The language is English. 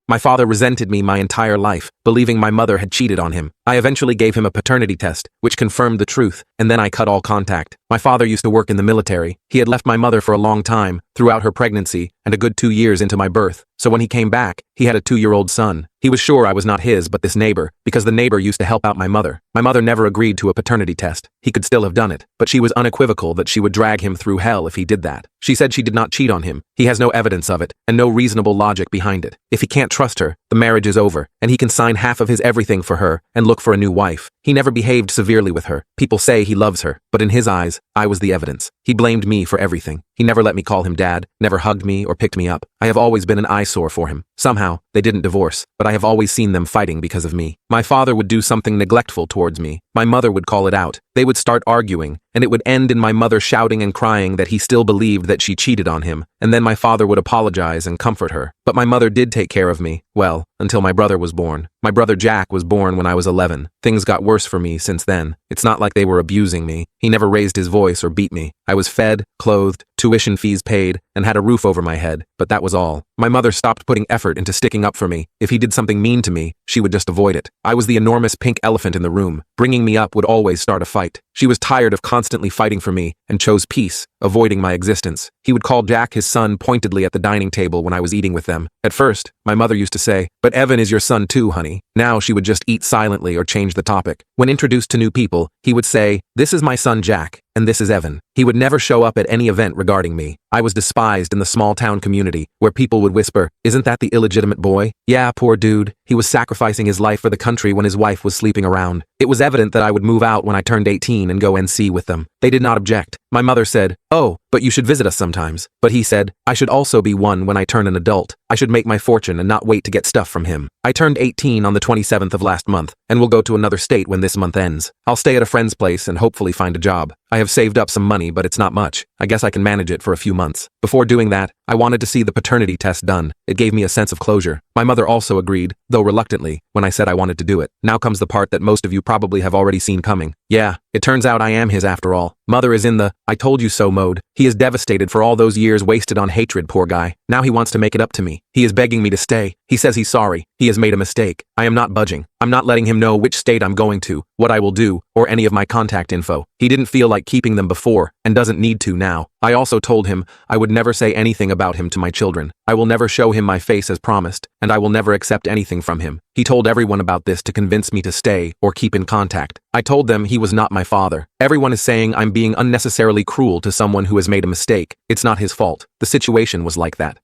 My father resented me my entire life, believing my mother had cheated on him. I eventually gave him a paternity test, which confirmed the truth, and then I cut all contact. My father used to work in the military. He had left my mother for a long time, throughout her pregnancy, and a good 2 years into my birth. So when he came back, he had a 2-year-old son. He was sure I was not his but this neighbor, because the neighbor used to help out my mother. My mother never agreed to a paternity test. He could still have done it, but she was unequivocal that she would drag him through hell if he did that. She said she did not cheat on him. He has no evidence of it, and no reasonable logic behind it. If he can't trust her, the marriage is over, and he can sign half of his everything for her and look for a new wife. He never behaved severely with her. People say he loves her, but in his eyes, I was the evidence. He blamed me for everything. He never let me call him dad, never hugged me or picked me up. I have always been an eyesore for him. Somehow, they didn't divorce, but I have always seen them fighting because of me. My father would do something neglectful towards me. My mother would call it out. They would start arguing, and it would end in my mother shouting and crying that he still believed that she cheated on him, and then my father would apologize and comfort her. But my mother did take care of me, well, until my brother was born. My brother Jack was born when I was 11. Things got worse for me since then. It's not like they were abusing me. He never raised his voice or beat me. I was fed, clothed, tuition fees paid, and had a roof over my head, but that was all. My mother stopped putting effort into sticking up for me. If he did something mean to me, she would just avoid it. I was the enormous pink elephant in the room. Bringing me up would always start a fight. She was tired of constantly fighting for me and chose peace, avoiding my existence. He would call Jack his son pointedly at the dining table when I was eating with them. At first, my mother used to say, "But Evan is your son too, honey." Now she would just eat silently or change the topic. When introduced to new people, he would say, "This is my son Jack, and this is Evan." He would never show up at any event regarding me. I was despised in the small town community, where people would whisper, "Isn't that the illegitimate boy?" Yeah, poor dude. He was sacrificing his life for the country when his wife was sleeping around. It was evident that I would move out when I turned 18 and go NC with them. They did not object. My mother said, "Oh, but you should visit us sometimes." But he said, "I should also be one when I turn an adult. I should make my fortune and not wait to get stuff from him." I turned 18 on the 27th of last month, and will go to another state when this month ends. I'll stay at a friend's place and hopefully find a job. I have saved up some money, but it's not much. I guess I can manage it for a few months. Before doing that, I wanted to see the paternity test done. It gave me a sense of closure. My mother also agreed, though reluctantly, when I said I wanted to do it. Now comes the part that most of you probably have already seen coming. Yeah, it turns out I am his after all. Mother is in the "I told you so" mode. He is devastated for all those years wasted on hatred, poor guy. Now he wants to make it up to me. He is begging me to stay. He says he's sorry. He has made a mistake. I am not budging. I'm not letting him know which state I'm going to, what I will do, or any of my contact info. He didn't feel like keeping them before, and doesn't need to now. I also told him I would never say anything about him to my children. I will never show him my face as promised, and I will never accept anything from him. He told everyone about this to convince me to stay or keep in contact. I told them he was not my father. Everyone is saying I'm being unnecessarily cruel to someone who has made a mistake. It's not his fault. The situation was like that.